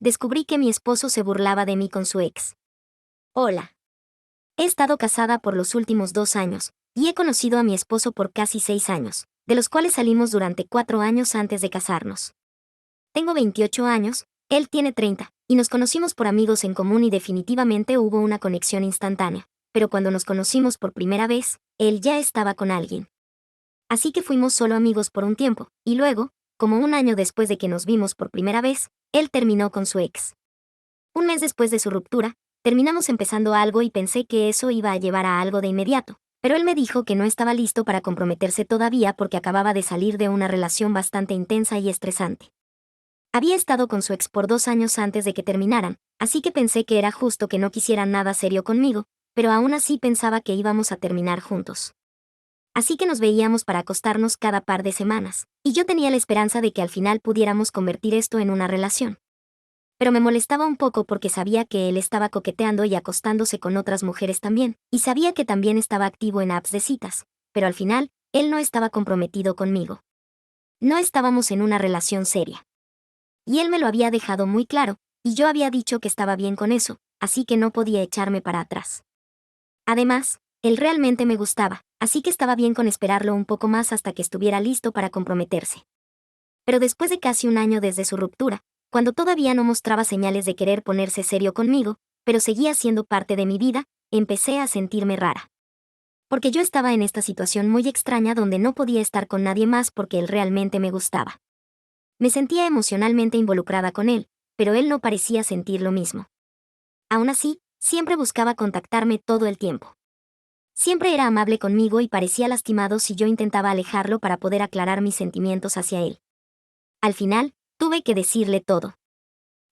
descubrí que mi esposo se burlaba de mí con su ex. Hola. He estado casada por los últimos 2 años, y he conocido a mi esposo por casi 6 años, de los cuales salimos durante 4 años antes de casarnos. Tengo 28 años, él tiene 30, y nos conocimos por amigos en común y definitivamente hubo una conexión instantánea, pero cuando nos conocimos por primera vez, él ya estaba con alguien. Así que fuimos solo amigos por un tiempo, y luego, como un año después de que nos vimos por primera vez, él terminó con su ex. Un mes después de su ruptura, terminamos empezando algo y pensé que eso iba a llevar a algo de inmediato, pero él me dijo que no estaba listo para comprometerse todavía porque acababa de salir de una relación bastante intensa y estresante. Había estado con su ex por 2 años antes de que terminaran, así que pensé que era justo que no quisiera nada serio conmigo, pero aún así pensaba que íbamos a terminar juntos. Así que nos veíamos para acostarnos cada par de semanas, y yo tenía la esperanza de que al final pudiéramos convertir esto en una relación. Pero me molestaba un poco porque sabía que él estaba coqueteando y acostándose con otras mujeres también, y sabía que también estaba activo en apps de citas, pero al final, él no estaba comprometido conmigo. No estábamos en una relación seria. Y él me lo había dejado muy claro, y yo había dicho que estaba bien con eso, así que no podía echarme para atrás. Además, él realmente me gustaba, así que estaba bien con esperarlo un poco más hasta que estuviera listo para comprometerse. Pero después de casi un año desde su ruptura, cuando todavía no mostraba señales de querer ponerse serio conmigo, pero seguía siendo parte de mi vida, empecé a sentirme rara. Porque yo estaba en esta situación muy extraña donde no podía estar con nadie más porque él realmente me gustaba. Me sentía emocionalmente involucrada con él, pero él no parecía sentir lo mismo. Aún así, siempre buscaba contactarme todo el tiempo. Siempre era amable conmigo y parecía lastimado si yo intentaba alejarlo para poder aclarar mis sentimientos hacia él. Al final, tuve que decirle todo.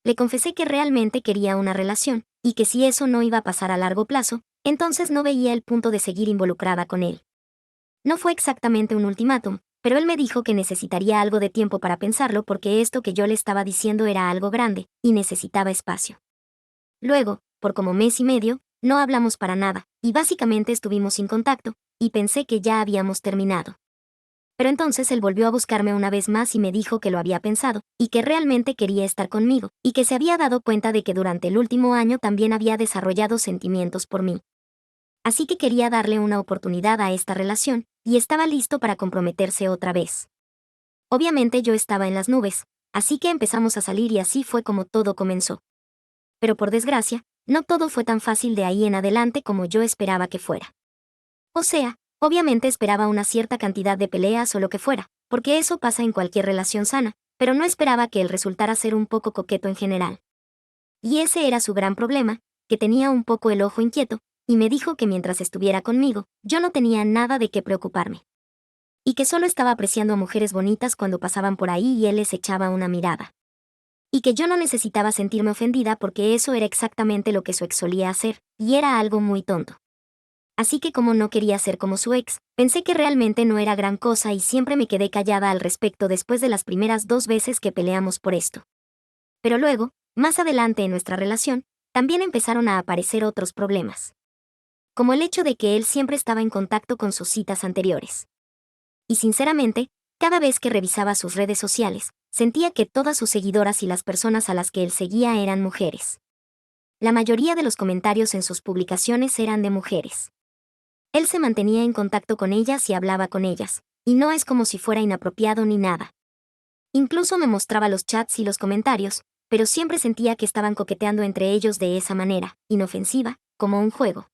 Le confesé que realmente quería una relación, y que si eso no iba a pasar a largo plazo, entonces no veía el punto de seguir involucrada con él. No fue exactamente un ultimátum, pero él me dijo que necesitaría algo de tiempo para pensarlo porque esto que yo le estaba diciendo era algo grande, y necesitaba espacio. Luego, por como mes y medio, no hablamos para nada, y básicamente estuvimos sin contacto, y pensé que ya habíamos terminado. Pero entonces él volvió a buscarme una vez más y me dijo que lo había pensado, y que realmente quería estar conmigo, y que se había dado cuenta de que durante el último año también había desarrollado sentimientos por mí. Así que quería darle una oportunidad a esta relación, y estaba listo para comprometerse otra vez. Obviamente yo estaba en las nubes, así que empezamos a salir y así fue como todo comenzó. Pero por desgracia, no todo fue tan fácil de ahí en adelante como yo esperaba que fuera. O sea, obviamente esperaba una cierta cantidad de peleas o lo que fuera, porque eso pasa en cualquier relación sana, pero no esperaba que él resultara ser un poco coqueto en general. Y ese era su gran problema, que tenía un poco el ojo inquieto, y me dijo que mientras estuviera conmigo, yo no tenía nada de qué preocuparme. Y que solo estaba apreciando a mujeres bonitas cuando pasaban por ahí y él les echaba una mirada. Y que yo no necesitaba sentirme ofendida porque eso era exactamente lo que su ex solía hacer, y era algo muy tonto. Así que como no quería ser como su ex, pensé que realmente no era gran cosa y siempre me quedé callada al respecto después de las primeras 2 veces que peleamos por esto. Pero luego, más adelante en nuestra relación, también empezaron a aparecer otros problemas. Como el hecho de que él siempre estaba en contacto con sus citas anteriores. Y sinceramente, cada vez que revisaba sus redes sociales, sentía que todas sus seguidoras y las personas a las que él seguía eran mujeres. La mayoría de los comentarios en sus publicaciones eran de mujeres. Él se mantenía en contacto con ellas y hablaba con ellas, y no es como si fuera inapropiado ni nada. Incluso me mostraba los chats y los comentarios, pero siempre sentía que estaban coqueteando entre ellos de esa manera, inofensiva, como un juego.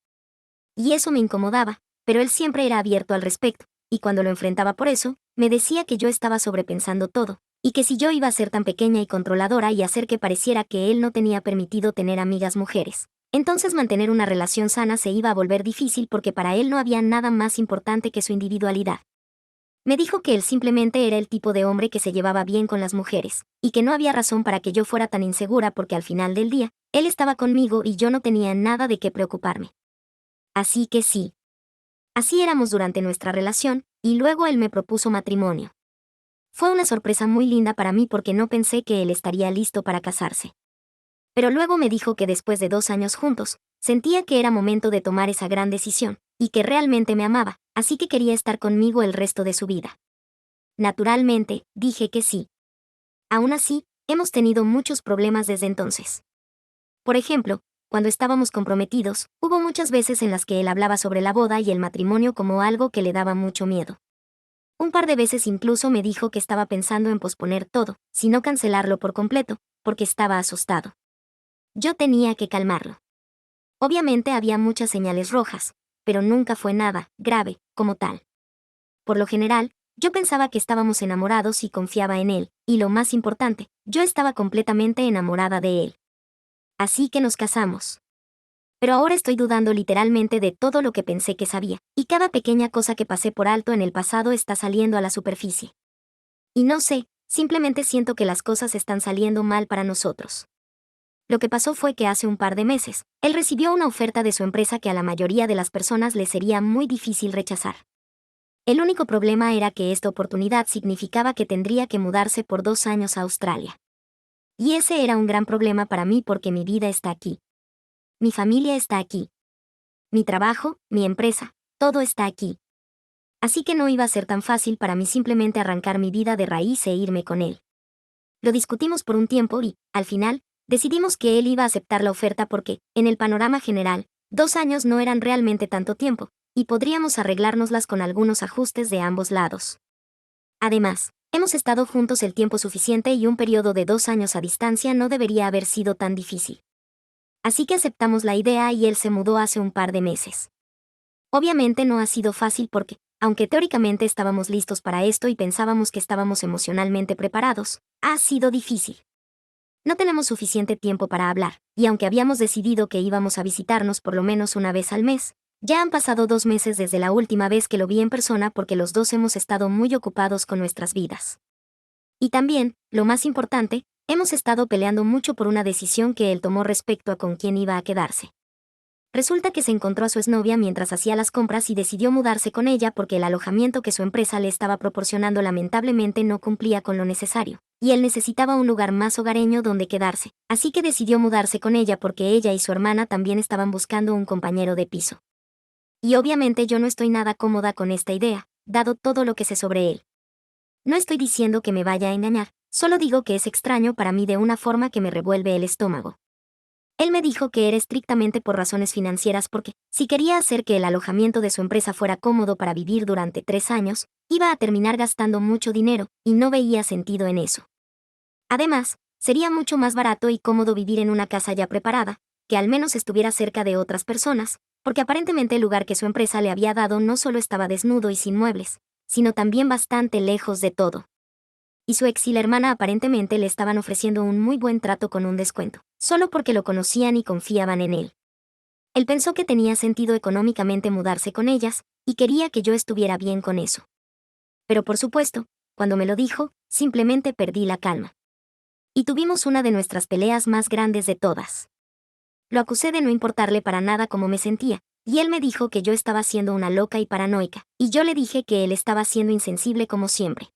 Y eso me incomodaba, pero él siempre era abierto al respecto, y cuando lo enfrentaba por eso, me decía que yo estaba sobrepensando todo, y que si yo iba a ser tan pequeña y controladora y hacer que pareciera que él no tenía permitido tener amigas mujeres, entonces mantener una relación sana se iba a volver difícil porque para él no había nada más importante que su individualidad. Me dijo que él simplemente era el tipo de hombre que se llevaba bien con las mujeres, y que no había razón para que yo fuera tan insegura porque al final del día, él estaba conmigo y yo no tenía nada de qué preocuparme. Así que sí. Así éramos durante nuestra relación, y luego él me propuso matrimonio. Fue una sorpresa muy linda para mí porque no pensé que él estaría listo para casarse. Pero luego me dijo que después de 2 años juntos, sentía que era momento de tomar esa gran decisión, y que realmente me amaba, así que quería estar conmigo el resto de su vida. Naturalmente, dije que sí. Aún así, hemos tenido muchos problemas desde entonces. Por ejemplo, cuando estábamos comprometidos, hubo muchas veces en las que él hablaba sobre la boda y el matrimonio como algo que le daba mucho miedo. Un par de veces incluso me dijo que estaba pensando en posponer todo, si no cancelarlo por completo, porque estaba asustado. Yo tenía que calmarlo. Obviamente había muchas señales rojas, pero nunca fue nada grave, como tal. Por lo general, yo pensaba que estábamos enamorados y confiaba en él, y lo más importante, yo estaba completamente enamorada de él. Así que nos casamos. Pero ahora estoy dudando literalmente de todo lo que pensé que sabía, y cada pequeña cosa que pasé por alto en el pasado está saliendo a la superficie. Y no sé, simplemente siento que las cosas están saliendo mal para nosotros. Lo que pasó fue que hace un par de meses, él recibió una oferta de su empresa que a la mayoría de las personas le sería muy difícil rechazar. El único problema era que esta oportunidad significaba que tendría que mudarse por 2 años a Australia. Y ese era un gran problema para mí porque mi vida está aquí. Mi familia está aquí. Mi trabajo, mi empresa, todo está aquí. Así que no iba a ser tan fácil para mí simplemente arrancar mi vida de raíz e irme con él. Lo discutimos por un tiempo y, al final, decidimos que él iba a aceptar la oferta porque, en el panorama general, 2 años no eran realmente tanto tiempo, y podríamos arreglárnoslas con algunos ajustes de ambos lados. Además, hemos estado juntos el tiempo suficiente y un periodo de 2 años a distancia no debería haber sido tan difícil. Así que aceptamos la idea y él se mudó hace un par de meses. Obviamente no ha sido fácil porque, aunque teóricamente estábamos listos para esto y pensábamos que estábamos emocionalmente preparados, ha sido difícil. No tenemos suficiente tiempo para hablar, y aunque habíamos decidido que íbamos a visitarnos por lo menos una vez al mes, ya han pasado 2 meses desde la última vez que lo vi en persona porque los dos hemos estado muy ocupados con nuestras vidas. Y también, lo más importante, hemos estado peleando mucho por una decisión que él tomó respecto a con quién iba a quedarse. Resulta que se encontró a su exnovia mientras hacía las compras y decidió mudarse con ella porque el alojamiento que su empresa le estaba proporcionando lamentablemente no cumplía con lo necesario, y él necesitaba un lugar más hogareño donde quedarse, así que decidió mudarse con ella porque ella y su hermana también estaban buscando un compañero de piso. Y obviamente yo no estoy nada cómoda con esta idea, dado todo lo que sé sobre él. No estoy diciendo que me vaya a engañar, solo digo que es extraño para mí de una forma que me revuelve el estómago. Él me dijo que era estrictamente por razones financieras porque, si quería hacer que el alojamiento de su empresa fuera cómodo para vivir durante 3 años, iba a terminar gastando mucho dinero, y no veía sentido en eso. Además, sería mucho más barato y cómodo vivir en una casa ya preparada, que al menos estuviera cerca de otras personas, porque aparentemente el lugar que su empresa le había dado no solo estaba desnudo y sin muebles, sino también bastante lejos de todo. Y su ex y la hermana aparentemente le estaban ofreciendo un muy buen trato con un descuento, solo porque lo conocían y confiaban en él. Él pensó que tenía sentido económicamente mudarse con ellas, y quería que yo estuviera bien con eso. Pero por supuesto, cuando me lo dijo, simplemente perdí la calma. Y tuvimos una de nuestras peleas más grandes de todas. Lo acusé de no importarle para nada cómo me sentía, y él me dijo que yo estaba siendo una loca y paranoica, y yo le dije que él estaba siendo insensible como siempre.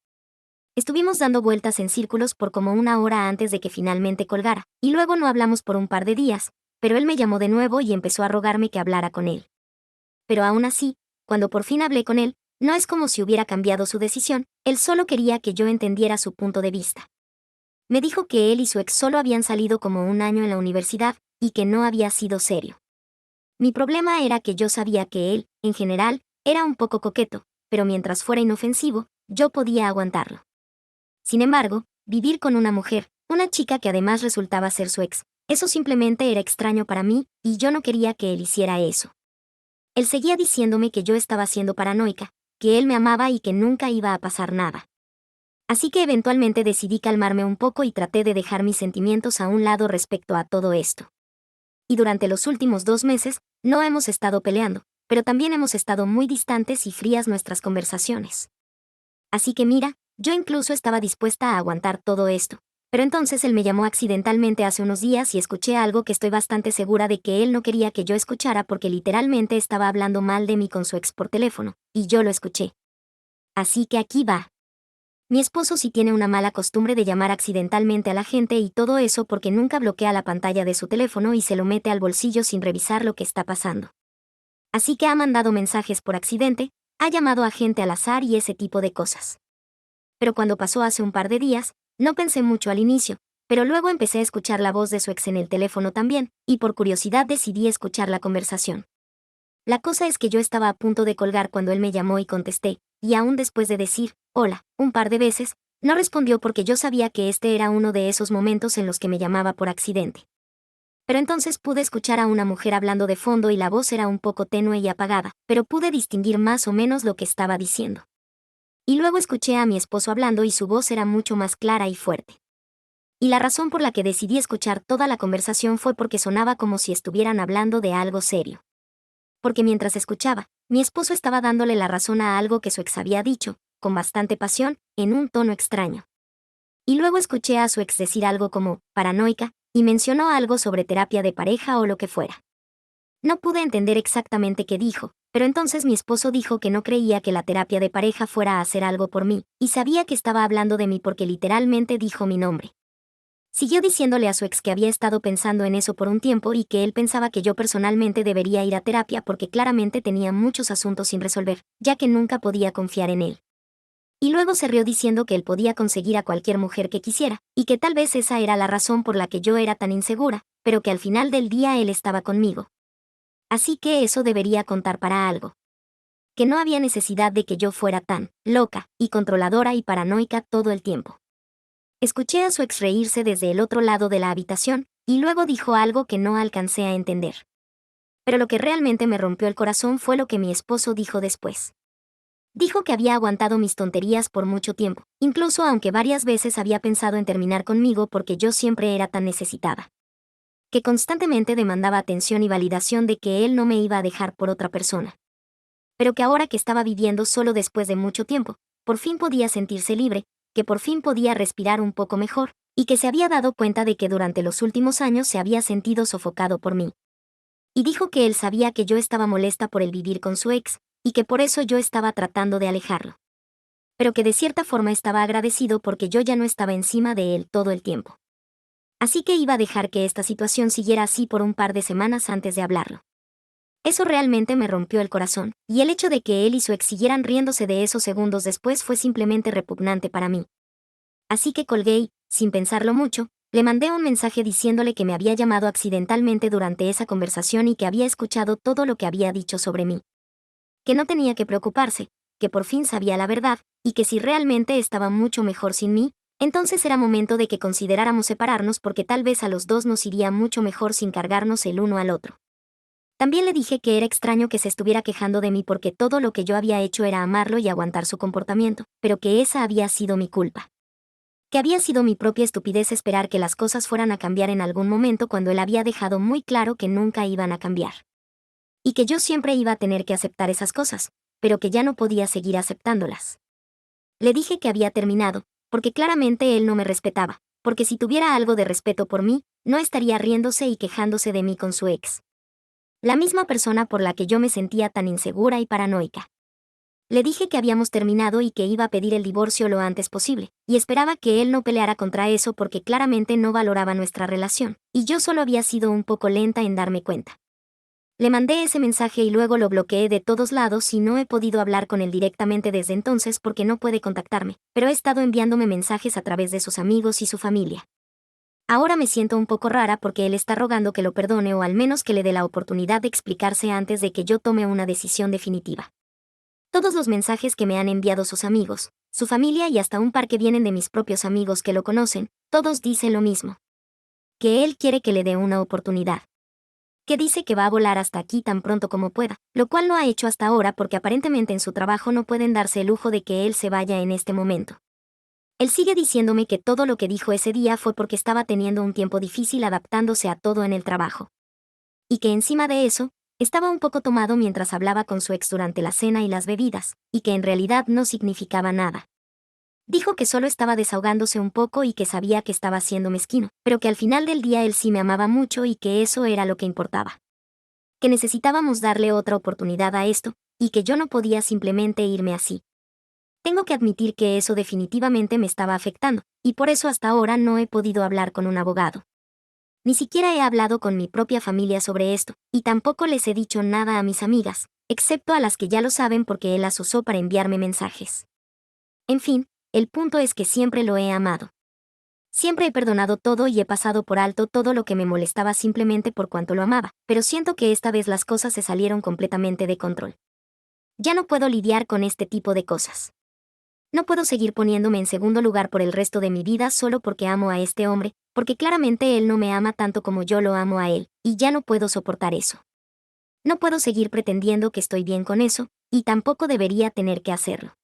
Estuvimos dando vueltas en círculos por como 1 hora antes de que finalmente colgara, y luego no hablamos por un par de días, pero él me llamó de nuevo y empezó a rogarme que hablara con él. Pero aún así, cuando por fin hablé con él, no es como si hubiera cambiado su decisión, él solo quería que yo entendiera su punto de vista. Me dijo que él y su ex solo habían salido como 1 año en la universidad, y que no había sido serio. Mi problema era que yo sabía que él, en general, era un poco coqueto, pero mientras fuera inofensivo, yo podía aguantarlo. Sin embargo, vivir con una mujer, una chica que además resultaba ser su ex, eso simplemente era extraño para mí, y yo no quería que él hiciera eso. Él seguía diciéndome que yo estaba siendo paranoica, que él me amaba y que nunca iba a pasar nada. Así que eventualmente decidí calmarme un poco y traté de dejar mis sentimientos a un lado respecto a todo esto. Y durante los últimos 2 meses, no hemos estado peleando, pero también hemos estado muy distantes y frías nuestras conversaciones. Así que mira, yo incluso estaba dispuesta a aguantar todo esto. Pero entonces él me llamó accidentalmente hace unos días y escuché algo que estoy bastante segura de que él no quería que yo escuchara porque literalmente estaba hablando mal de mí con su ex por teléfono, y yo lo escuché. Así que aquí va. Mi esposo sí tiene una mala costumbre de llamar accidentalmente a la gente y todo eso porque nunca bloquea la pantalla de su teléfono y se lo mete al bolsillo sin revisar lo que está pasando. Así que ha mandado mensajes por accidente, ha llamado a gente al azar y ese tipo de cosas. Pero cuando pasó hace un par de días, no pensé mucho al inicio, pero luego empecé a escuchar la voz de su ex en el teléfono también, y por curiosidad decidí escuchar la conversación. La cosa es que yo estaba a punto de colgar cuando él me llamó y contesté, y aún después de decir, hola, un par de veces, no respondió porque yo sabía que este era uno de esos momentos en los que me llamaba por accidente. Pero entonces pude escuchar a una mujer hablando de fondo y la voz era un poco tenue y apagada, pero pude distinguir más o menos lo que estaba diciendo. Y luego escuché a mi esposo hablando y su voz era mucho más clara y fuerte. Y la razón por la que decidí escuchar toda la conversación fue porque sonaba como si estuvieran hablando de algo serio. Porque mientras escuchaba, mi esposo estaba dándole la razón a algo que su ex había dicho, con bastante pasión, en un tono extraño. Y luego escuché a su ex decir algo como, paranoica, y mencionó algo sobre terapia de pareja o lo que fuera. No pude entender exactamente qué dijo, pero entonces mi esposo dijo que no creía que la terapia de pareja fuera a hacer algo por mí, y sabía que estaba hablando de mí porque literalmente dijo mi nombre. Siguió diciéndole a su ex que había estado pensando en eso por un tiempo y que él pensaba que yo personalmente debería ir a terapia porque claramente tenía muchos asuntos sin resolver, ya que nunca podía confiar en él. Y luego se rió diciendo que él podía conseguir a cualquier mujer que quisiera, y que tal vez esa era la razón por la que yo era tan insegura, pero que al final del día él estaba conmigo. Así que eso debería contar para algo. Que no había necesidad de que yo fuera tan loca y controladora y paranoica todo el tiempo. Escuché a su ex reírse desde el otro lado de la habitación, y luego dijo algo que no alcancé a entender. Pero lo que realmente me rompió el corazón fue lo que mi esposo dijo después. Dijo que había aguantado mis tonterías por mucho tiempo, incluso aunque varias veces había pensado en terminar conmigo porque yo siempre era tan necesitada. Que constantemente demandaba atención y validación de que él no me iba a dejar por otra persona. Pero que ahora que estaba viviendo solo después de mucho tiempo, por fin podía sentirse libre, que por fin podía respirar un poco mejor, y que se había dado cuenta de que durante los últimos años se había sentido sofocado por mí. Y dijo que él sabía que yo estaba molesta por el vivir con su ex, y que por eso yo estaba tratando de alejarlo. Pero que de cierta forma estaba agradecido porque yo ya no estaba encima de él todo el tiempo. Así que iba a dejar que esta situación siguiera así por un par de semanas antes de hablarlo. Eso realmente me rompió el corazón, y el hecho de que él y su ex siguieran riéndose de esos segundos después fue simplemente repugnante para mí. Así que colgué y, sin pensarlo mucho, le mandé un mensaje diciéndole que me había llamado accidentalmente durante esa conversación y que había escuchado todo lo que había dicho sobre mí. Que no tenía que preocuparse, que por fin sabía la verdad, y que si realmente estaba mucho mejor sin mí, entonces era momento de que consideráramos separarnos porque tal vez a los dos nos iría mucho mejor sin cargarnos el uno al otro. También le dije que era extraño que se estuviera quejando de mí porque todo lo que yo había hecho era amarlo y aguantar su comportamiento, pero que esa había sido mi culpa. Que había sido mi propia estupidez esperar que las cosas fueran a cambiar en algún momento cuando él había dejado muy claro que nunca iban a cambiar. Y que yo siempre iba a tener que aceptar esas cosas, pero que ya no podía seguir aceptándolas. Le dije que había terminado, porque claramente él no me respetaba, porque si tuviera algo de respeto por mí, no estaría riéndose y quejándose de mí con su ex. La misma persona por la que yo me sentía tan insegura y paranoica. Le dije que habíamos terminado y que iba a pedir el divorcio lo antes posible, y esperaba que él no peleara contra eso porque claramente no valoraba nuestra relación, y yo solo había sido un poco lenta en darme cuenta. Le mandé ese mensaje y luego lo bloqueé de todos lados y no he podido hablar con él directamente desde entonces porque no puede contactarme, pero he estado enviándome mensajes a través de sus amigos y su familia. Ahora me siento un poco rara porque él está rogando que lo perdone o al menos que le dé la oportunidad de explicarse antes de que yo tome una decisión definitiva. Todos los mensajes que me han enviado sus amigos, su familia y hasta un par que vienen de mis propios amigos que lo conocen, todos dicen lo mismo. Que él quiere que le dé una oportunidad. Que dice que va a volar hasta aquí tan pronto como pueda, lo cual no ha hecho hasta ahora porque aparentemente en su trabajo no pueden darse el lujo de que él se vaya en este momento. Él sigue diciéndome que todo lo que dijo ese día fue porque estaba teniendo un tiempo difícil adaptándose a todo en el trabajo. Y que encima de eso, estaba un poco tomado mientras hablaba con su ex durante la cena y las bebidas, y que en realidad no significaba nada. Dijo que solo estaba desahogándose un poco y que sabía que estaba siendo mezquino, pero que al final del día él sí me amaba mucho y que eso era lo que importaba. Que necesitábamos darle otra oportunidad a esto, y que yo no podía simplemente irme así. Tengo que admitir que eso definitivamente me estaba afectando, y por eso hasta ahora no he podido hablar con un abogado. Ni siquiera he hablado con mi propia familia sobre esto, y tampoco les he dicho nada a mis amigas, excepto a las que ya lo saben porque él las usó para enviarme mensajes. En fin, el punto es que siempre lo he amado. Siempre he perdonado todo y he pasado por alto todo lo que me molestaba simplemente por cuanto lo amaba, pero siento que esta vez las cosas se salieron completamente de control. Ya no puedo lidiar con este tipo de cosas. No puedo seguir poniéndome en segundo lugar por el resto de mi vida solo porque amo a este hombre, porque claramente él no me ama tanto como yo lo amo a él, y ya no puedo soportar eso. No puedo seguir pretendiendo que estoy bien con eso, y tampoco debería tener que hacerlo.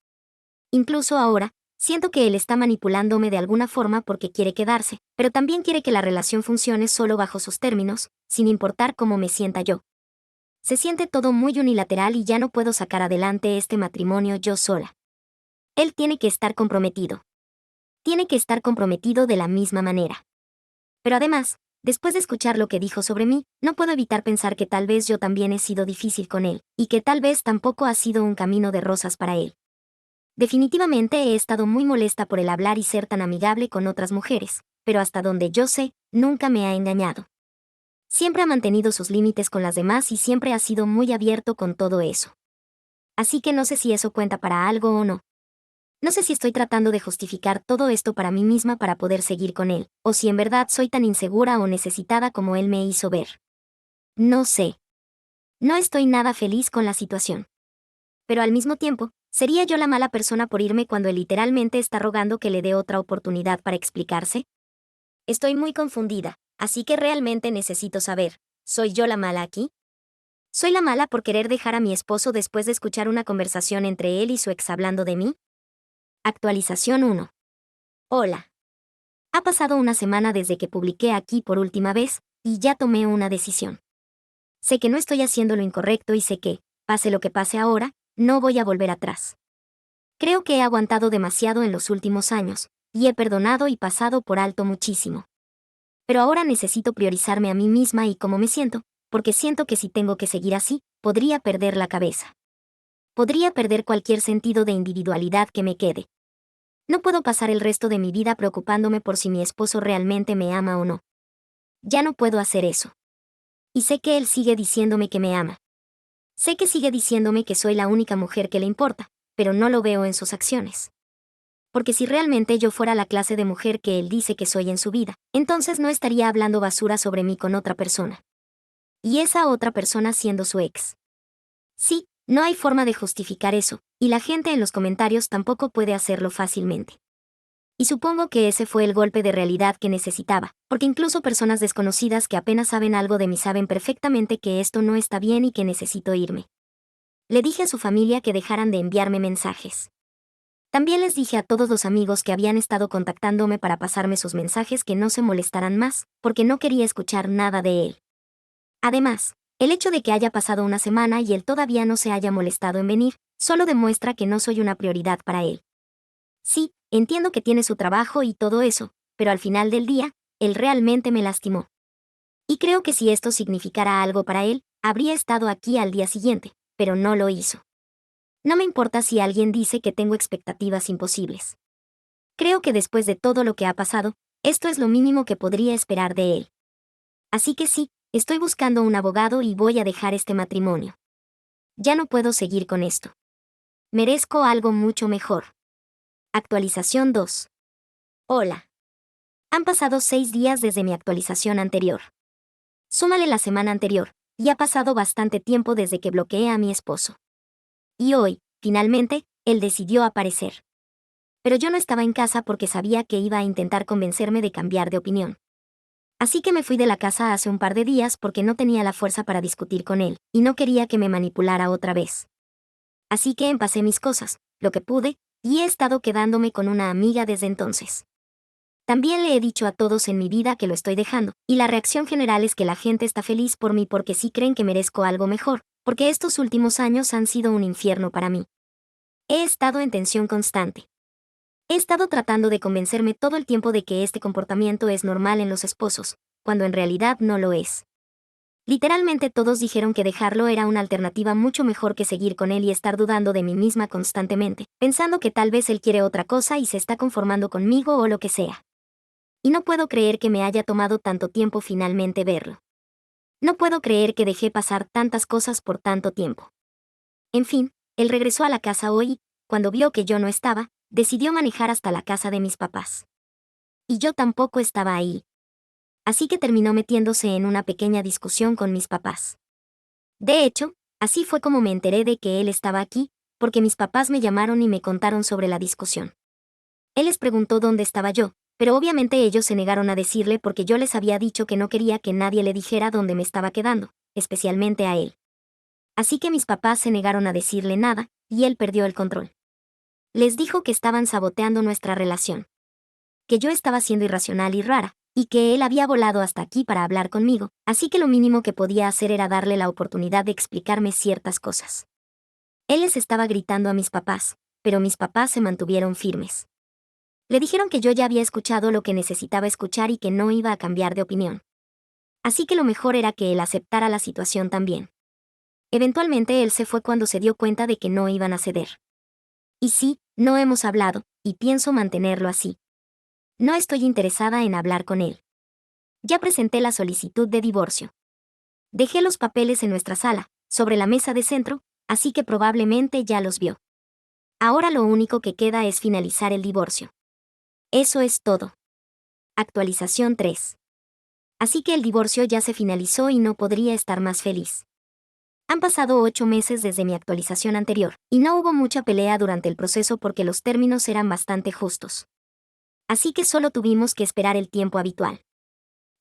Incluso ahora, siento que él está manipulándome de alguna forma porque quiere quedarse, pero también quiere que la relación funcione solo bajo sus términos, sin importar cómo me sienta yo. Se siente todo muy unilateral y ya no puedo sacar adelante este matrimonio yo sola. Él tiene que estar comprometido. Tiene que estar comprometido de la misma manera. Pero además, después de escuchar lo que dijo sobre mí, no puedo evitar pensar que tal vez yo también he sido difícil con él, y que tal vez tampoco ha sido un camino de rosas para él. Definitivamente he estado muy molesta por el hablar y ser tan amigable con otras mujeres, pero hasta donde yo sé, nunca me ha engañado. Siempre ha mantenido sus límites con las demás y siempre ha sido muy abierto con todo eso. Así que no sé si eso cuenta para algo o no. No sé si estoy tratando de justificar todo esto para mí misma para poder seguir con él, o si en verdad soy tan insegura o necesitada como él me hizo ver. No sé. No estoy nada feliz con la situación. Pero al mismo tiempo, ¿sería yo la mala persona por irme cuando él literalmente está rogando que le dé otra oportunidad para explicarse? Estoy muy confundida, así que realmente necesito saber, ¿soy yo la mala aquí? ¿Soy la mala por querer dejar a mi esposo después de escuchar una conversación entre él y su ex hablando de mí? Actualización 1. Hola. Ha pasado una semana desde que publiqué aquí por última vez, y ya tomé una decisión. Sé que no estoy haciendo lo incorrecto y sé que, pase lo que pase ahora, no voy a volver atrás. Creo que he aguantado demasiado en los últimos años, y he perdonado y pasado por alto muchísimo. Pero ahora necesito priorizarme a mí misma y cómo me siento, porque siento que si tengo que seguir así, podría perder la cabeza. Podría perder cualquier sentido de individualidad que me quede. No puedo pasar el resto de mi vida preocupándome por si mi esposo realmente me ama o no. Ya no puedo hacer eso. Y sé que él sigue diciéndome que me ama. Sé que sigue diciéndome que soy la única mujer que le importa, pero no lo veo en sus acciones. Porque si realmente yo fuera la clase de mujer que él dice que soy en su vida, entonces no estaría hablando basura sobre mí con otra persona. Y esa otra persona siendo su ex. Sí, no hay forma de justificar eso, y la gente en los comentarios tampoco puede hacerlo fácilmente. Y supongo que ese fue el golpe de realidad que necesitaba, porque incluso personas desconocidas que apenas saben algo de mí saben perfectamente que esto no está bien y que necesito irme. Le dije a su familia que dejaran de enviarme mensajes. También les dije a todos los amigos que habían estado contactándome para pasarme sus mensajes que no se molestaran más, porque no quería escuchar nada de él. Además, el hecho de que haya pasado una semana y él todavía no se haya molestado en venir, solo demuestra que no soy una prioridad para él. Sí, entiendo que tiene su trabajo y todo eso, pero al final del día, él realmente me lastimó. Y creo que si esto significara algo para él, habría estado aquí al día siguiente, pero no lo hizo. No me importa si alguien dice que tengo expectativas imposibles. Creo que después de todo lo que ha pasado, esto es lo mínimo que podría esperar de él. Así que sí, estoy buscando un abogado y voy a dejar este matrimonio. Ya no puedo seguir con esto. Merezco algo mucho mejor. Actualización 2. Hola. Han pasado 6 días desde mi actualización anterior. Súmale la semana anterior, y ha pasado bastante tiempo desde que bloqueé a mi esposo. Y hoy, finalmente, él decidió aparecer. Pero yo no estaba en casa porque sabía que iba a intentar convencerme de cambiar de opinión. Así que me fui de la casa hace un par de días porque no tenía la fuerza para discutir con él, y no quería que me manipulara otra vez. Así que empacé mis cosas, lo que pude, y he estado quedándome con una amiga desde entonces. También le he dicho a todos en mi vida que lo estoy dejando, y la reacción general es que la gente está feliz por mí porque sí creen que merezco algo mejor, porque estos últimos años han sido un infierno para mí. He estado en tensión constante. He estado tratando de convencerme todo el tiempo de que este comportamiento es normal en los esposos, cuando en realidad no lo es. Literalmente todos dijeron que dejarlo era una alternativa mucho mejor que seguir con él y estar dudando de mí misma constantemente, pensando que tal vez él quiere otra cosa y se está conformando conmigo o lo que sea. Y no puedo creer que me haya tomado tanto tiempo finalmente verlo. No puedo creer que dejé pasar tantas cosas por tanto tiempo. En fin, él regresó a la casa hoy y, cuando vio que yo no estaba, decidió manejar hasta la casa de mis papás. Y yo tampoco estaba ahí. Así que terminó metiéndose en una pequeña discusión con mis papás. De hecho, así fue como me enteré de que él estaba aquí, porque mis papás me llamaron y me contaron sobre la discusión. Él les preguntó dónde estaba yo, pero obviamente ellos se negaron a decirle porque yo les había dicho que no quería que nadie le dijera dónde me estaba quedando, especialmente a él. Así que mis papás se negaron a decirle nada, y él perdió el control. Les dijo que estaban saboteando nuestra relación. Que yo estaba siendo irracional y rara, y que él había volado hasta aquí para hablar conmigo, así que lo mínimo que podía hacer era darle la oportunidad de explicarme ciertas cosas. Él les estaba gritando a mis papás, pero mis papás se mantuvieron firmes. Le dijeron que yo ya había escuchado lo que necesitaba escuchar y que no iba a cambiar de opinión. Así que lo mejor era que él aceptara la situación también. Eventualmente él se fue cuando se dio cuenta de que no iban a ceder. Y sí, no hemos hablado, y pienso mantenerlo así. No estoy interesada en hablar con él. Ya presenté la solicitud de divorcio. Dejé los papeles en nuestra sala, sobre la mesa de centro, así que probablemente ya los vio. Ahora lo único que queda es finalizar el divorcio. Eso es todo. Actualización 3. Así que el divorcio ya se finalizó y no podría estar más feliz. Han pasado 8 meses desde mi actualización anterior, y no hubo mucha pelea durante el proceso porque los términos eran bastante justos. Así que solo tuvimos que esperar el tiempo habitual.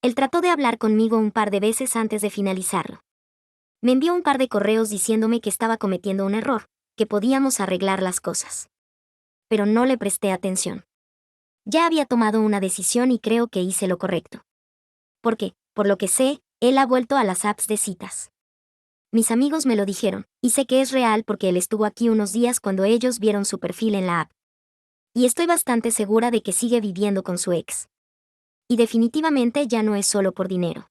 Él trató de hablar conmigo un par de veces antes de finalizarlo. Me envió un par de correos diciéndome que estaba cometiendo un error, que podíamos arreglar las cosas. Pero no le presté atención. Ya había tomado una decisión y creo que hice lo correcto. Porque, por lo que sé, él ha vuelto a las apps de citas. Mis amigos me lo dijeron, y sé que es real porque él estuvo aquí unos días cuando ellos vieron su perfil en la app. Y estoy bastante segura de que sigue viviendo con su ex. Y definitivamente ya no es solo por dinero.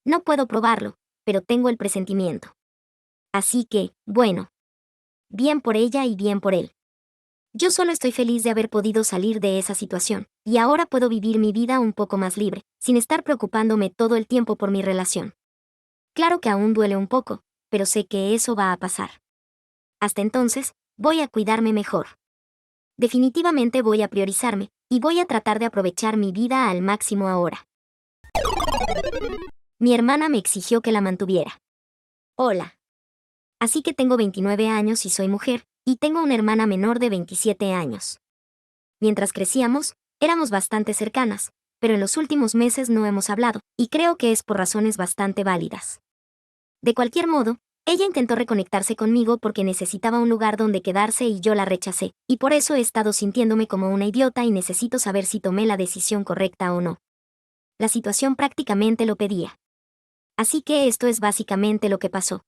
No puedo probarlo, pero tengo el presentimiento. Así que, bueno. Bien por ella y bien por él. Yo solo estoy feliz de haber podido salir de esa situación, y ahora puedo vivir mi vida un poco más libre, sin estar preocupándome todo el tiempo por mi relación. Claro que aún duele un poco, pero sé que eso va a pasar. Hasta entonces, voy a cuidarme mejor. Definitivamente voy a priorizarme, y voy a tratar de aprovechar mi vida al máximo ahora. Mi hermana me exigió que la mantuviera. Hola. Así que tengo 29 años y soy mujer, y tengo una hermana menor de 27 años. Mientras crecíamos, éramos bastante cercanas, pero en los últimos meses no hemos hablado, y creo que es por razones bastante válidas. De cualquier modo, ella intentó reconectarse conmigo porque necesitaba un lugar donde quedarse y yo la rechacé, y por eso he estado sintiéndome como una idiota y necesito saber si tomé la decisión correcta o no. La situación prácticamente lo pedía. Así que esto es básicamente lo que pasó.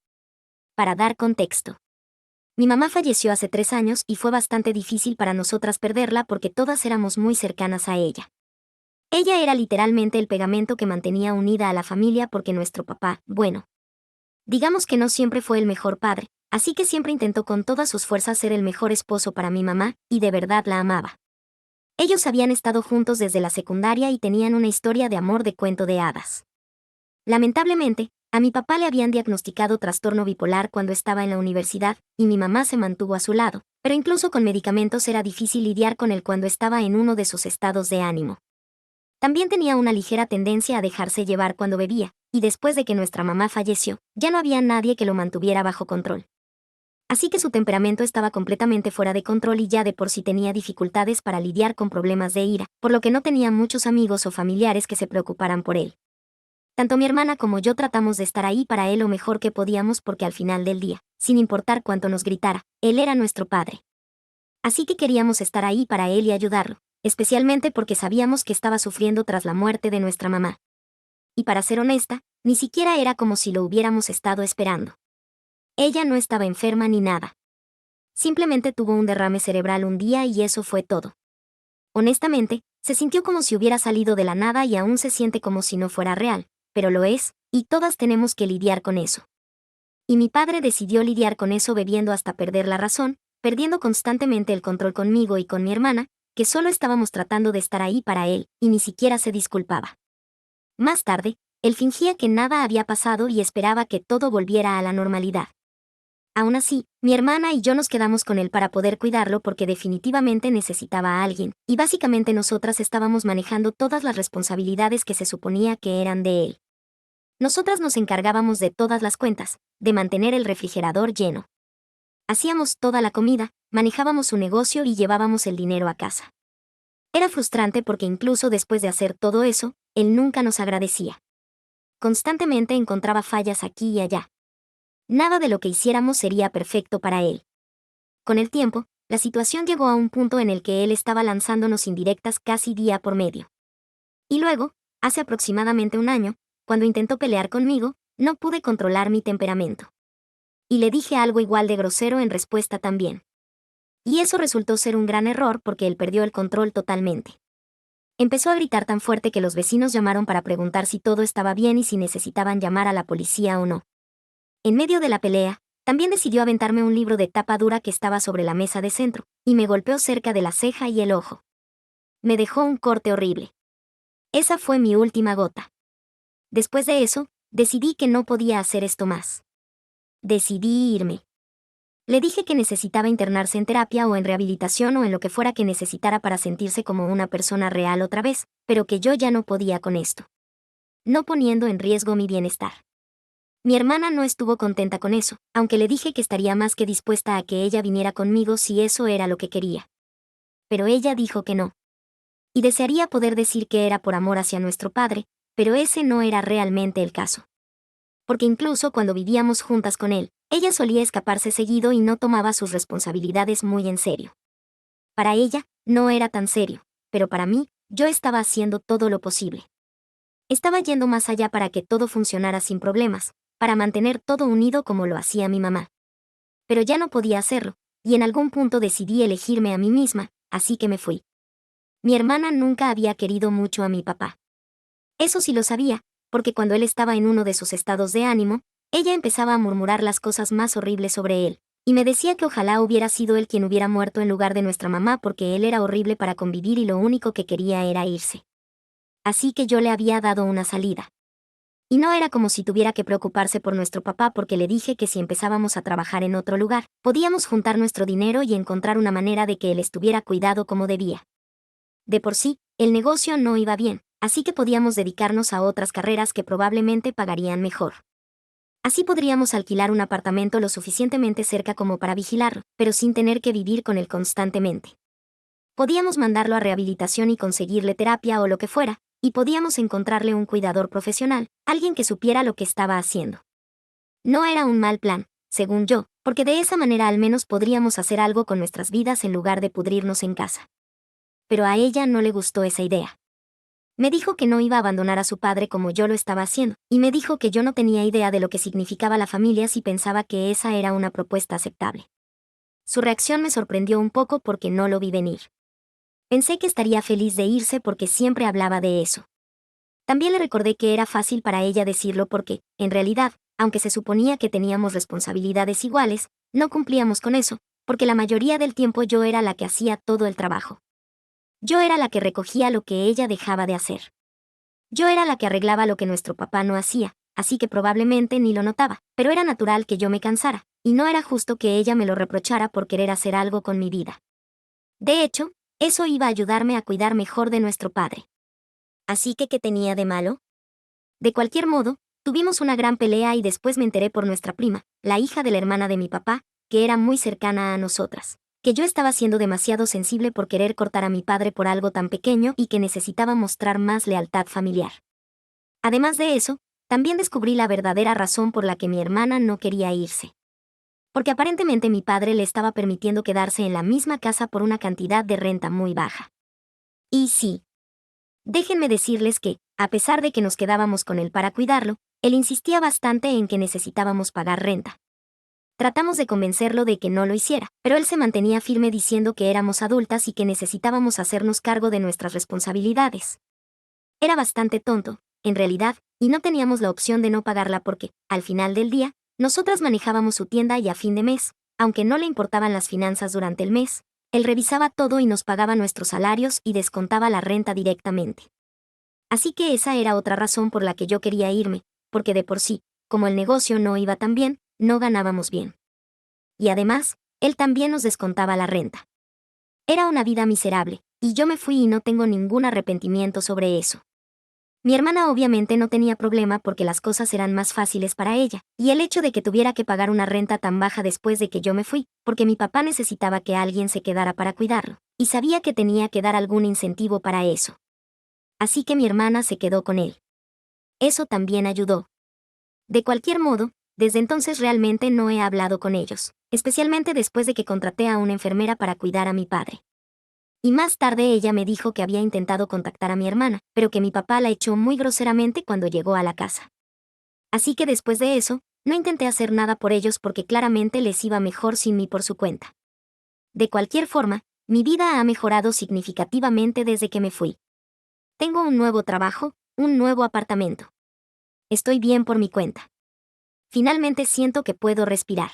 Para dar contexto. Mi mamá falleció hace 3 años y fue bastante difícil para nosotras perderla porque todas éramos muy cercanas a ella. Ella era literalmente el pegamento que mantenía unida a la familia porque nuestro papá, bueno, digamos que no siempre fue el mejor padre, así que siempre intentó con todas sus fuerzas ser el mejor esposo para mi mamá, y de verdad la amaba. Ellos habían estado juntos desde la secundaria y tenían una historia de amor de cuento de hadas. Lamentablemente, a mi papá le habían diagnosticado trastorno bipolar cuando estaba en la universidad, y mi mamá se mantuvo a su lado, pero incluso con medicamentos era difícil lidiar con él cuando estaba en uno de sus estados de ánimo. También tenía una ligera tendencia a dejarse llevar cuando bebía, y después de que nuestra mamá falleció, ya no había nadie que lo mantuviera bajo control. Así que su temperamento estaba completamente fuera de control y ya de por sí tenía dificultades para lidiar con problemas de ira, por lo que no tenía muchos amigos o familiares que se preocuparan por él. Tanto mi hermana como yo tratamos de estar ahí para él lo mejor que podíamos porque al final del día, sin importar cuánto nos gritara, él era nuestro padre. Así que queríamos estar ahí para él y ayudarlo, especialmente porque sabíamos que estaba sufriendo tras la muerte de nuestra mamá. Y para ser honesta, ni siquiera era como si lo hubiéramos estado esperando. Ella no estaba enferma ni nada. Simplemente tuvo un derrame cerebral un día y eso fue todo. Honestamente, se sintió como si hubiera salido de la nada y aún se siente como si no fuera real, pero lo es, y todas tenemos que lidiar con eso. Y mi padre decidió lidiar con eso bebiendo hasta perder la razón, perdiendo constantemente el control conmigo y con mi hermana, que solo estábamos tratando de estar ahí para él, y ni siquiera se disculpaba. Más tarde, él fingía que nada había pasado y esperaba que todo volviera a la normalidad. Aún así, mi hermana y yo nos quedamos con él para poder cuidarlo porque definitivamente necesitaba a alguien, y básicamente nosotras estábamos manejando todas las responsabilidades que se suponía que eran de él. Nosotras nos encargábamos de todas las cuentas, de mantener el refrigerador lleno. Hacíamos toda la comida, manejábamos su negocio y llevábamos el dinero a casa. Era frustrante porque incluso después de hacer todo eso, él nunca nos agradecía. Constantemente encontraba fallas aquí y allá. Nada de lo que hiciéramos sería perfecto para él. Con el tiempo, la situación llegó a un punto en el que él estaba lanzándonos indirectas casi día por medio. Y luego, hace aproximadamente un año, cuando intentó pelear conmigo, no pude controlar mi temperamento. Y le dije algo igual de grosero en respuesta también. Y eso resultó ser un gran error porque él perdió el control totalmente. Empezó a gritar tan fuerte que los vecinos llamaron para preguntar si todo estaba bien y si necesitaban llamar a la policía o no. En medio de la pelea, también decidió aventarme un libro de tapa dura que estaba sobre la mesa de centro, y me golpeó cerca de la ceja y el ojo. Me dejó un corte horrible. Esa fue mi última gota. Después de eso, decidí que no podía hacer esto más. Decidí irme. Le dije que necesitaba internarse en terapia o en rehabilitación o en lo que fuera que necesitara para sentirse como una persona real otra vez, pero que yo ya no podía con esto. No poniendo en riesgo mi bienestar. Mi hermana no estuvo contenta con eso, aunque le dije que estaría más que dispuesta a que ella viniera conmigo si eso era lo que quería. Pero ella dijo que no. Y desearía poder decir que era por amor hacia nuestro padre, pero ese no era realmente el caso. Porque incluso cuando vivíamos juntas con él, ella solía escaparse seguido y no tomaba sus responsabilidades muy en serio. Para ella, no era tan serio, pero para mí, yo estaba haciendo todo lo posible. Estaba yendo más allá para que todo funcionara sin problemas, para mantener todo unido como lo hacía mi mamá. Pero ya no podía hacerlo, y en algún punto decidí elegirme a mí misma, así que me fui. Mi hermana nunca había querido mucho a mi papá. Eso sí lo sabía, porque cuando él estaba en uno de sus estados de ánimo, ella empezaba a murmurar las cosas más horribles sobre él, y me decía que ojalá hubiera sido él quien hubiera muerto en lugar de nuestra mamá porque él era horrible para convivir y lo único que quería era irse. Así que yo le había dado una salida. Y no era como si tuviera que preocuparse por nuestro papá porque le dije que si empezábamos a trabajar en otro lugar, podíamos juntar nuestro dinero y encontrar una manera de que él estuviera cuidado como debía. De por sí, el negocio no iba bien, así que podíamos dedicarnos a otras carreras que probablemente pagarían mejor. Así podríamos alquilar un apartamento lo suficientemente cerca como para vigilarlo, pero sin tener que vivir con él constantemente. Podíamos mandarlo a rehabilitación y conseguirle terapia o lo que fuera, y podíamos encontrarle un cuidador profesional, alguien que supiera lo que estaba haciendo. No era un mal plan, según yo, porque de esa manera al menos podríamos hacer algo con nuestras vidas en lugar de pudrirnos en casa. Pero a ella no le gustó esa idea. Me dijo que no iba a abandonar a su padre como yo lo estaba haciendo, y me dijo que yo no tenía idea de lo que significaba la familia si pensaba que esa era una propuesta aceptable. Su reacción me sorprendió un poco porque no lo vi venir. Pensé que estaría feliz de irse porque siempre hablaba de eso. También le recordé que era fácil para ella decirlo porque, en realidad, aunque se suponía que teníamos responsabilidades iguales, no cumplíamos con eso, porque la mayoría del tiempo yo era la que hacía todo el trabajo. Yo era la que recogía lo que ella dejaba de hacer. Yo era la que arreglaba lo que nuestro papá no hacía, así que probablemente ni lo notaba, pero era natural que yo me cansara, y no era justo que ella me lo reprochara por querer hacer algo con mi vida. De hecho, eso iba a ayudarme a cuidar mejor de nuestro padre. Así que, ¿qué tenía de malo? De cualquier modo, tuvimos una gran pelea y después me enteré por nuestra prima, la hija de la hermana de mi papá, que era muy cercana a nosotras, que yo estaba siendo demasiado sensible por querer cortar a mi padre por algo tan pequeño y que necesitaba mostrar más lealtad familiar. Además de eso, también descubrí la verdadera razón por la que mi hermana no quería irse. Porque aparentemente mi padre le estaba permitiendo quedarse en la misma casa por una cantidad de renta muy baja. Y sí. Déjenme decirles que, a pesar de que nos quedábamos con él para cuidarlo, él insistía bastante en que necesitábamos pagar renta. Tratamos de convencerlo de que no lo hiciera, pero él se mantenía firme diciendo que éramos adultas y que necesitábamos hacernos cargo de nuestras responsabilidades. Era bastante tonto, en realidad, y no teníamos la opción de no pagarla porque, al final del día, nosotras manejábamos su tienda y a fin de mes, aunque no le importaban las finanzas durante el mes, él revisaba todo y nos pagaba nuestros salarios y descontaba la renta directamente. Así que esa era otra razón por la que yo quería irme, porque de por sí, como el negocio no iba tan bien, no ganábamos bien. y además, él también nos descontaba la renta. Era una vida miserable, y yo me fui y no tengo ningún arrepentimiento sobre eso. Mi hermana obviamente no tenía problema porque las cosas eran más fáciles para ella, y el hecho de que tuviera que pagar una renta tan baja después de que yo me fui, porque mi papá necesitaba que alguien se quedara para cuidarlo, y sabía que tenía que dar algún incentivo para eso. Así que mi hermana se quedó con él. Eso también ayudó. De cualquier modo, desde entonces realmente no he hablado con ellos, especialmente después de que contraté a una enfermera para cuidar a mi padre. Y más tarde ella me dijo que había intentado contactar a mi hermana, pero que mi papá la echó muy groseramente cuando llegó a la casa. Así que después de eso, no intenté hacer nada por ellos porque claramente les iba mejor sin mí por su cuenta. De cualquier forma, mi vida ha mejorado significativamente desde que me fui. Tengo un nuevo trabajo, un nuevo apartamento. Estoy bien por mi cuenta. Finalmente siento que puedo respirar.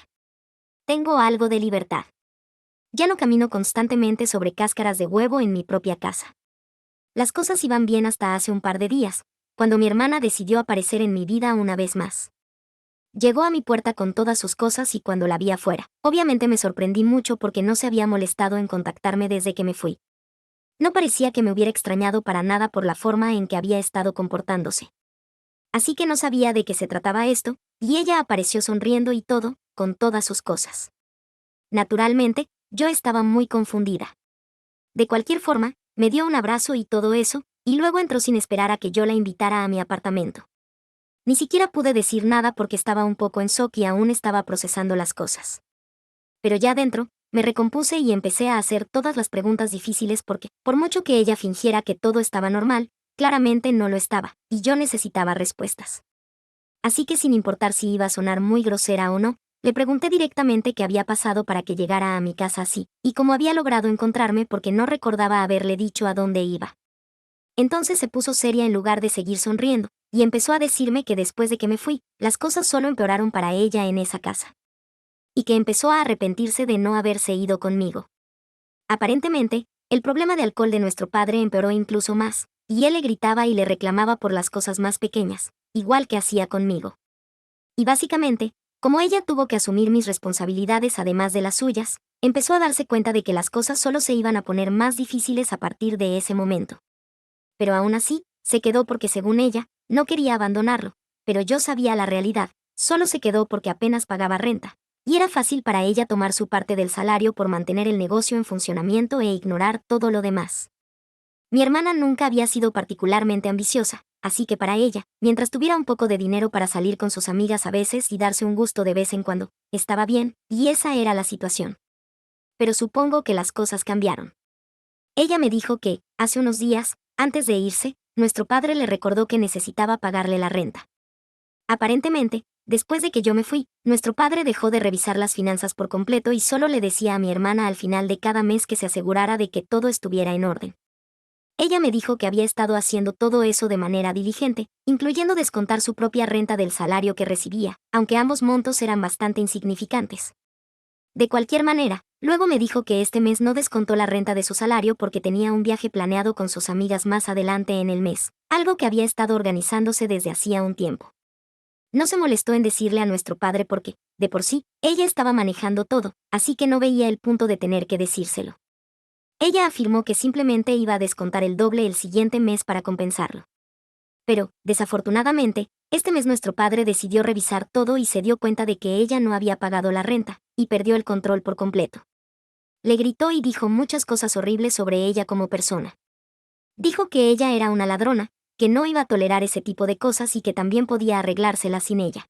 Tengo algo de libertad. Ya no camino constantemente sobre cáscaras de huevo en mi propia casa. Las cosas iban bien hasta hace un par de días, cuando mi hermana decidió aparecer en mi vida una vez más. Llegó a mi puerta con todas sus cosas y cuando la vi afuera, obviamente me sorprendí mucho porque no se había molestado en contactarme desde que me fui. No parecía que me hubiera extrañado para nada por la forma en que había estado comportándose. Así que no sabía de qué se trataba esto, y ella apareció sonriendo y todo, con todas sus cosas. Naturalmente, yo estaba muy confundida. De cualquier forma, me dio un abrazo y todo eso, y luego entró sin esperar a que yo la invitara a mi apartamento. Ni siquiera pude decir nada porque estaba un poco en shock y aún estaba procesando las cosas. Pero ya dentro, me recompuse y empecé a hacer todas las preguntas difíciles porque, por mucho que ella fingiera que todo estaba normal, claramente no lo estaba, y yo necesitaba respuestas. Así que sin importar si iba a sonar muy grosera o no, le pregunté directamente qué había pasado para que llegara a mi casa así, y cómo había logrado encontrarme porque no recordaba haberle dicho a dónde iba. Entonces se puso seria en lugar de seguir sonriendo, y empezó a decirme que después de que me fui, las cosas solo empeoraron para ella en esa casa. Y que empezó a arrepentirse de no haberse ido conmigo. Aparentemente, el problema de alcohol de nuestro padre empeoró incluso más, y él le gritaba y le reclamaba por las cosas más pequeñas, igual que hacía conmigo. Y básicamente, como ella tuvo que asumir mis responsabilidades además de las suyas, empezó a darse cuenta de que las cosas solo se iban a poner más difíciles a partir de ese momento. Pero aún así, se quedó porque según ella, no quería abandonarlo, pero yo sabía la realidad, solo se quedó porque apenas pagaba renta, y era fácil para ella tomar su parte del salario por mantener el negocio en funcionamiento e ignorar todo lo demás. Mi hermana nunca había sido particularmente ambiciosa, así que para ella, mientras tuviera un poco de dinero para salir con sus amigas a veces y darse un gusto de vez en cuando, estaba bien, y esa era la situación. Pero supongo que las cosas cambiaron. Ella me dijo que, hace unos días, antes de irse, nuestro padre le recordó que necesitaba pagarle la renta. Aparentemente, después de que yo me fui, nuestro padre dejó de revisar las finanzas por completo y solo le decía a mi hermana al final de cada mes que se asegurara de que todo estuviera en orden. Ella me dijo que había estado haciendo todo eso de manera diligente, incluyendo descontar su propia renta del salario que recibía, aunque ambos montos eran bastante insignificantes. De cualquier manera, luego me dijo que este mes no descontó la renta de su salario porque tenía un viaje planeado con sus amigas más adelante en el mes, algo que había estado organizándose desde hacía un tiempo. No se molestó en decirle a nuestro padre porque, de por sí, ella estaba manejando todo, así que no veía el punto de tener que decírselo. Ella afirmó que simplemente iba a descontar el doble el siguiente mes para compensarlo. Pero, desafortunadamente, este mes nuestro padre decidió revisar todo y se dio cuenta de que ella no había pagado la renta, y perdió el control por completo. Le gritó y dijo muchas cosas horribles sobre ella como persona. Dijo que ella era una ladrona, que no iba a tolerar ese tipo de cosas y que también podía arreglárselas sin ella.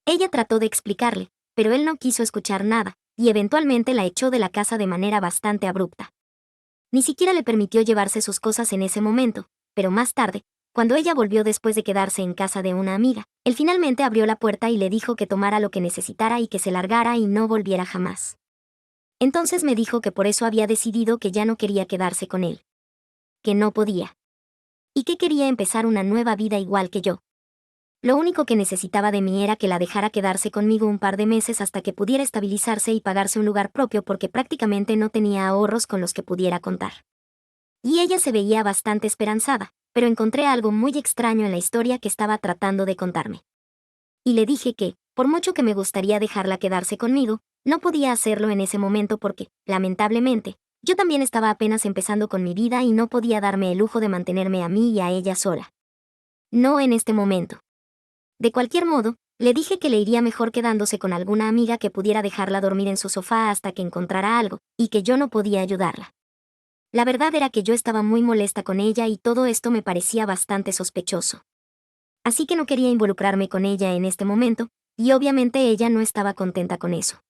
Ella trató de explicarle, pero él no quiso escuchar nada, y eventualmente la echó de la casa de manera bastante abrupta. Ni siquiera le permitió llevarse sus cosas en ese momento, pero más tarde, cuando ella volvió después de quedarse en casa de una amiga, él finalmente abrió la puerta y le dijo que tomara lo que necesitara y que se largara y no volviera jamás. Entonces me dijo que por eso había decidido que ya no quería quedarse con él. Que no podía. Y que quería empezar una nueva vida igual que yo. Lo único que necesitaba de mí era que la dejara quedarse conmigo un par de meses hasta que pudiera estabilizarse y pagarse un lugar propio porque prácticamente no tenía ahorros con los que pudiera contar. Y ella se veía bastante esperanzada, pero encontré algo muy extraño en la historia que estaba tratando de contarme. Y le dije que, por mucho que me gustaría dejarla quedarse conmigo, no podía hacerlo en ese momento porque, lamentablemente, yo también estaba apenas empezando con mi vida y no podía darme el lujo de mantenerme a mí y a ella sola. No en este momento. De cualquier modo, le dije que le iría mejor quedándose con alguna amiga que pudiera dejarla dormir en su sofá hasta que encontrara algo, y que yo no podía ayudarla. La verdad era que yo estaba muy molesta con ella y todo esto me parecía bastante sospechoso. Así que no quería involucrarme con ella en este momento, y obviamente ella no estaba contenta con eso.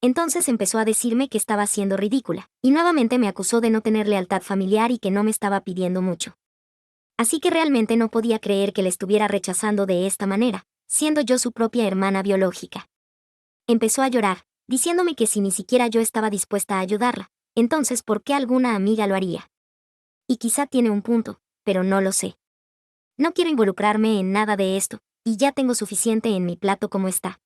Entonces empezó a decirme que estaba siendo ridícula, y nuevamente me acusó de no tener lealtad familiar y que no me estaba pidiendo mucho. Así que realmente no podía creer que le estuviera rechazando de esta manera, siendo yo su propia hermana biológica. Empezó a llorar, diciéndome que si ni siquiera yo estaba dispuesta a ayudarla, entonces ¿por qué alguna amiga lo haría? Y quizá tiene un punto, pero no lo sé. No quiero involucrarme en nada de esto, y ya tengo suficiente en mi plato como está.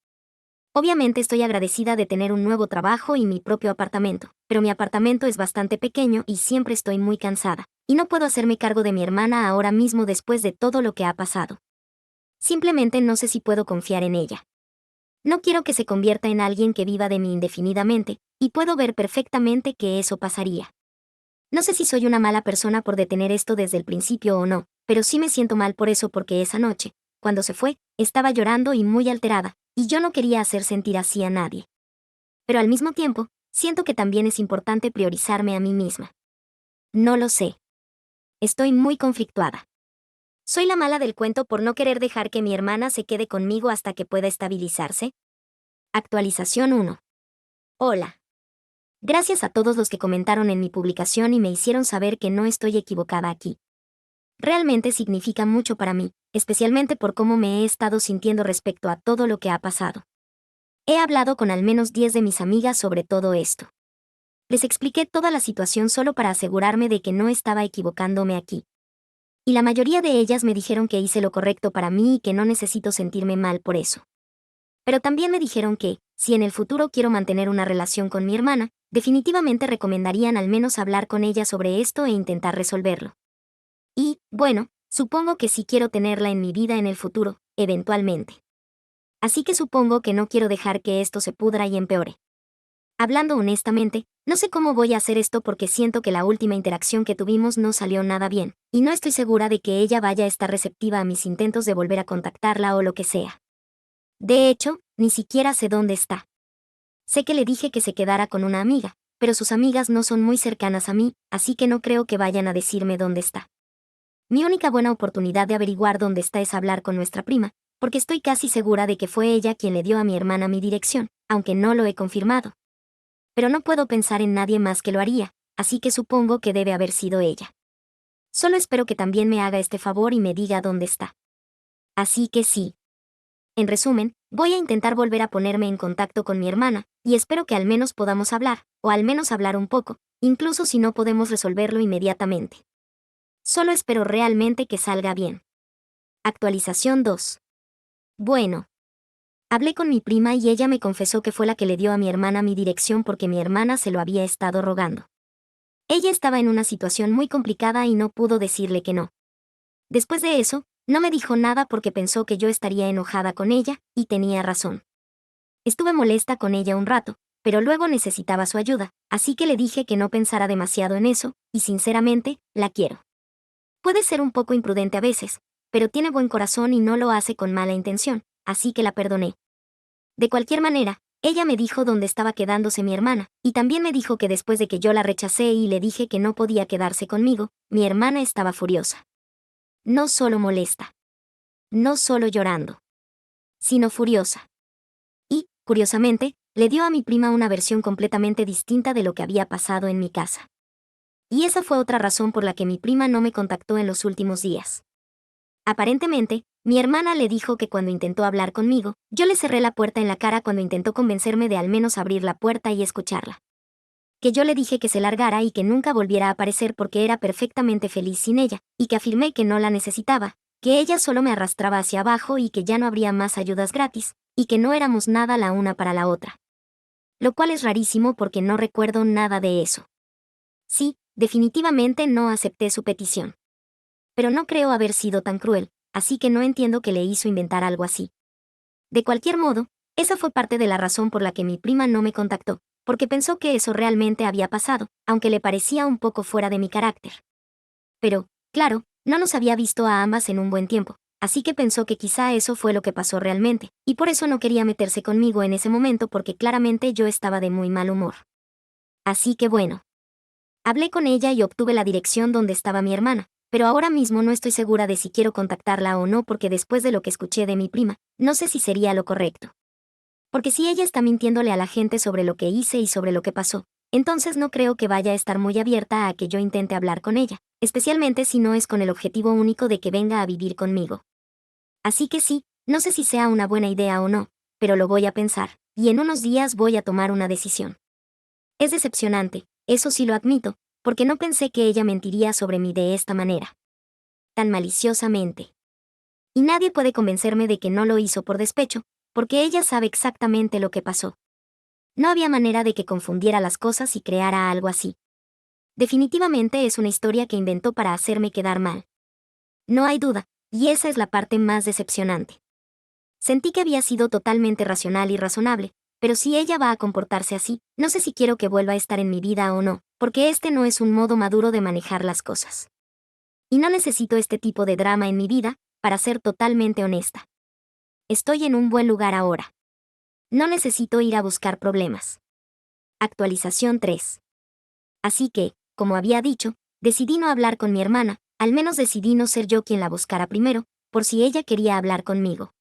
Obviamente estoy agradecida de tener un nuevo trabajo y mi propio apartamento, pero mi apartamento es bastante pequeño y siempre estoy muy cansada, y no puedo hacerme cargo de mi hermana ahora mismo después de todo lo que ha pasado. Simplemente no sé si puedo confiar en ella. No quiero que se convierta en alguien que viva de mí indefinidamente, y puedo ver perfectamente que eso pasaría. No sé si soy una mala persona por detener esto desde el principio o no, pero sí me siento mal por eso porque esa noche, cuando se fue, estaba llorando y muy alterada, y yo no quería hacer sentir así a nadie. Pero al mismo tiempo, siento que también es importante priorizarme a mí misma. No lo sé. Estoy muy conflictuada. ¿Soy la mala del cuento por no querer dejar que mi hermana se quede conmigo hasta que pueda estabilizarse? Actualización 1. Hola. Gracias a todos los que comentaron en mi publicación y me hicieron saber que no estoy equivocada aquí. Realmente significa mucho para mí, especialmente por cómo me he estado sintiendo respecto a todo lo que ha pasado. He hablado con al menos 10 de mis amigas sobre todo esto. Les expliqué toda la situación solo para asegurarme de que no estaba equivocándome aquí. Y la mayoría de ellas me dijeron que hice lo correcto para mí y que no necesito sentirme mal por eso. Pero también me dijeron que, si en el futuro quiero mantener una relación con mi hermana, definitivamente recomendarían al menos hablar con ella sobre esto e intentar resolverlo. Y, bueno, supongo que sí quiero tenerla en mi vida en el futuro, eventualmente. Así que supongo que no quiero dejar que esto se pudra y empeore. Hablando honestamente, no sé cómo voy a hacer esto porque siento que la última interacción que tuvimos no salió nada bien, y no estoy segura de que ella vaya a estar receptiva a mis intentos de volver a contactarla o lo que sea. De hecho, ni siquiera sé dónde está. Sé que le dije que se quedara con una amiga, pero sus amigas no son muy cercanas a mí, así que no creo que vayan a decirme dónde está. Mi única buena oportunidad de averiguar dónde está es hablar con nuestra prima, porque estoy casi segura de que fue ella quien le dio a mi hermana mi dirección, aunque no lo he confirmado. Pero no puedo pensar en nadie más que lo haría, así que supongo que debe haber sido ella. Solo espero que también me haga este favor y me diga dónde está. Así que sí. En resumen, voy a intentar volver a ponerme en contacto con mi hermana, y espero que al menos podamos hablar, o al menos hablar un poco, incluso si no podemos resolverlo inmediatamente. Solo espero realmente que salga bien. Actualización 2. Bueno. Hablé con mi prima y ella me confesó que fue la que le dio a mi hermana mi dirección porque mi hermana se lo había estado rogando. Ella estaba en una situación muy complicada y no pudo decirle que no. Después de eso, no me dijo nada porque pensó que yo estaría enojada con ella, y tenía razón. Estuve molesta con ella un rato, pero luego necesitaba su ayuda, así que le dije que no pensara demasiado en eso, y sinceramente, la quiero. Puede ser un poco imprudente a veces, pero tiene buen corazón y no lo hace con mala intención, así que la perdoné. De cualquier manera, ella me dijo dónde estaba quedándose mi hermana, y también me dijo que después de que yo la rechacé y le dije que no podía quedarse conmigo, mi hermana estaba furiosa. No solo molesta. No solo llorando. Sino furiosa. Y, curiosamente, le dio a mi prima una versión completamente distinta de lo que había pasado en mi casa. Y esa fue otra razón por la que mi prima no me contactó en los últimos días. Aparentemente, mi hermana le dijo que cuando intentó hablar conmigo, yo le cerré la puerta en la cara cuando intentó convencerme de al menos abrir la puerta y escucharla. Que yo le dije que se largara y que nunca volviera a aparecer porque era perfectamente feliz sin ella, y que afirmé que no la necesitaba, que ella solo me arrastraba hacia abajo y que ya no habría más ayudas gratis, y que no éramos nada la una para la otra. Lo cual es rarísimo porque no recuerdo nada de eso. Sí, definitivamente no acepté su petición. Pero no creo haber sido tan cruel, así que no entiendo qué le hizo inventar algo así. De cualquier modo, Esa fue parte de la razón por la que mi prima no me contactó, porque pensó que eso realmente había pasado, aunque le parecía un poco fuera de mi carácter. Pero, claro, no nos había visto a ambas en un buen tiempo, así que pensó que quizá eso fue lo que pasó realmente, y por eso no quería meterse conmigo en ese momento porque claramente yo estaba de muy mal humor. Así que bueno. Hablé con ella y obtuve la dirección donde estaba mi hermana, pero ahora mismo no estoy segura de si quiero contactarla o no porque después de lo que escuché de mi prima, no sé si sería lo correcto. Porque si ella está mintiéndole a la gente sobre lo que hice y sobre lo que pasó, entonces no creo que vaya a estar muy abierta a que yo intente hablar con ella, especialmente si no es con el objetivo único de que venga a vivir conmigo. Así que sí, no sé si sea una buena idea o no, pero lo voy a pensar, y en unos días voy a tomar una decisión. Es decepcionante, eso sí lo admito, porque no pensé que ella mentiría sobre mí de esta manera. Tan maliciosamente. Y nadie puede convencerme de que no lo hizo por despecho, porque ella sabe exactamente lo que pasó. No había manera de que confundiera las cosas y creara algo así. Definitivamente es una historia que inventó para hacerme quedar mal. No hay duda, y esa es la parte más decepcionante. Sentí que había sido totalmente racional y razonable, pero si ella va a comportarse así, no sé si quiero que vuelva a estar en mi vida o no, porque este no es un modo maduro de manejar las cosas. Y no necesito este tipo de drama en mi vida, para ser totalmente honesta. Estoy en un buen lugar ahora. No necesito ir a buscar problemas. Actualización 3. Así que, como había dicho, decidí no hablar con mi hermana, al menos decidí no ser yo quien la buscara primero, por si ella quería hablar conmigo.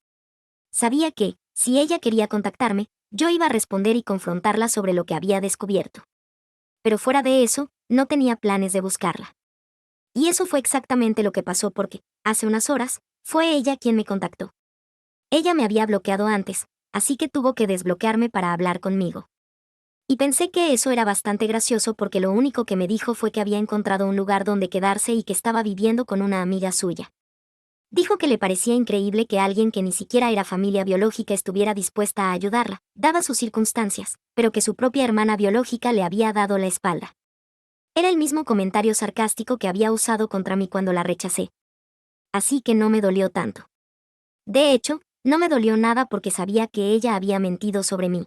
Sabía que, si ella quería contactarme, yo iba a responder y confrontarla sobre lo que había descubierto. Pero fuera de eso, no tenía planes de buscarla. Y eso fue exactamente lo que pasó porque, hace unas horas, fue ella quien me contactó. Ella me había bloqueado antes, así que tuvo que desbloquearme para hablar conmigo. Y pensé que eso era bastante gracioso porque lo único que me dijo fue que había encontrado un lugar donde quedarse y que estaba viviendo con una amiga suya. Dijo que le parecía increíble que alguien que ni siquiera era familia biológica estuviera dispuesta a ayudarla, dadas sus circunstancias, pero que su propia hermana biológica le había dado la espalda. Era el mismo comentario sarcástico que había usado contra mí cuando la rechacé. Así que no me dolió tanto. De hecho, no me dolió nada porque sabía que ella había mentido sobre mí.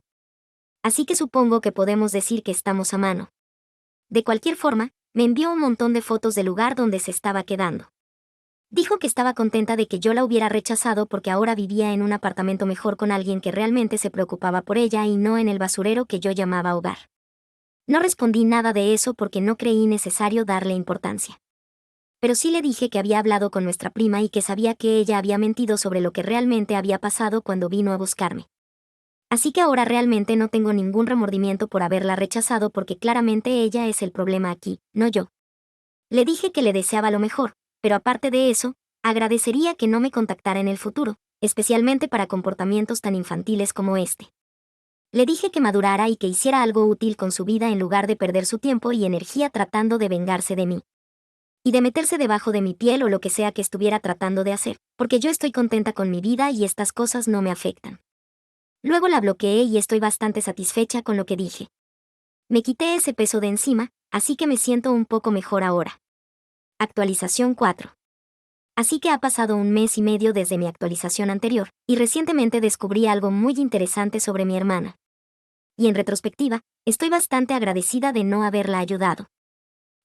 Así que supongo que podemos decir que estamos a mano. De cualquier forma, me envió un montón de fotos del lugar donde se estaba quedando. Dijo que estaba contenta de que yo la hubiera rechazado porque ahora vivía en un apartamento mejor con alguien que realmente se preocupaba por ella y no en el basurero que yo llamaba hogar. No respondí nada de eso porque no creí necesario darle importancia. Pero sí le dije que había hablado con nuestra prima y que sabía que ella había mentido sobre lo que realmente había pasado cuando vino a buscarme. Así que ahora realmente no tengo ningún remordimiento por haberla rechazado porque claramente ella es el problema aquí, no yo. Le dije que le deseaba lo mejor, pero aparte de eso, agradecería que no me contactara en el futuro, especialmente para comportamientos tan infantiles como este. Le dije que madurara y que hiciera algo útil con su vida en lugar de perder su tiempo y energía tratando de vengarse de mí. Y de meterse debajo de mi piel o lo que sea que estuviera tratando de hacer, porque yo estoy contenta con mi vida y estas cosas no me afectan. Luego la bloqueé y estoy bastante satisfecha con lo que dije. Me quité ese peso de encima, así que me siento un poco mejor ahora. Actualización 4. Así que ha pasado un mes y medio desde mi actualización anterior, y recientemente descubrí algo muy interesante sobre mi hermana. Y en retrospectiva, estoy bastante agradecida de no haberla ayudado.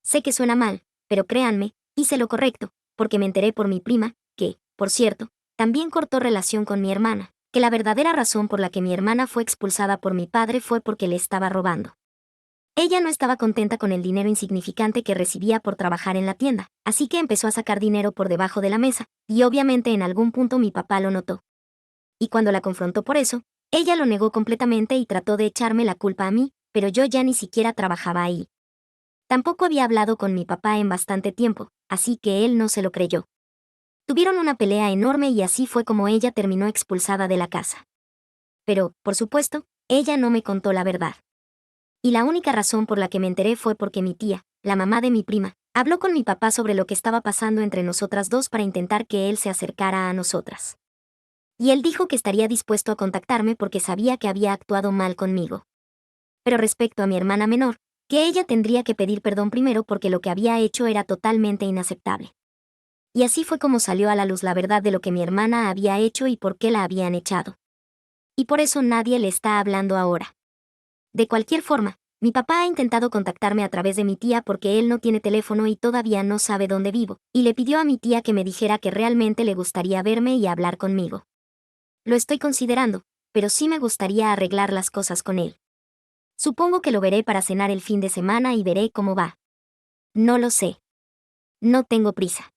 Sé que suena mal, pero créanme, hice lo correcto, porque me enteré por mi prima, que, por cierto, también cortó relación con mi hermana, que la verdadera razón por la que mi hermana fue expulsada por mi padre fue porque le estaba robando. Ella no estaba contenta con el dinero insignificante que recibía por trabajar en la tienda, así que empezó a sacar dinero por debajo de la mesa, y obviamente en algún punto mi papá lo notó. Y cuando la confrontó por eso, ella lo negó completamente y trató de echarme la culpa a mí, pero yo ya ni siquiera trabajaba ahí. Tampoco había hablado con mi papá en bastante tiempo, así que él no se lo creyó. Tuvieron una pelea enorme y así fue como ella terminó expulsada de la casa. Pero, por supuesto, ella no me contó la verdad. Y la única razón por la que me enteré fue porque mi tía, la mamá de mi prima, habló con mi papá sobre lo que estaba pasando entre nosotras dos para intentar que él se acercara a nosotras. Y él dijo que estaría dispuesto a contactarme porque sabía que había actuado mal conmigo. Pero respecto a mi hermana menor, que ella tendría que pedir perdón primero porque lo que había hecho era totalmente inaceptable. Y así fue como salió a la luz la verdad de lo que mi hermana había hecho y por qué la habían echado. y por eso nadie le está hablando ahora. De cualquier forma, mi papá ha intentado contactarme a través de mi tía porque él no tiene teléfono y todavía no sabe dónde vivo, y le pidió a mi tía que me dijera que realmente le gustaría verme y hablar conmigo. Lo estoy considerando, pero sí me gustaría arreglar las cosas con él. Supongo que lo veré para cenar el fin de semana y veré cómo va. No lo sé. No tengo prisa.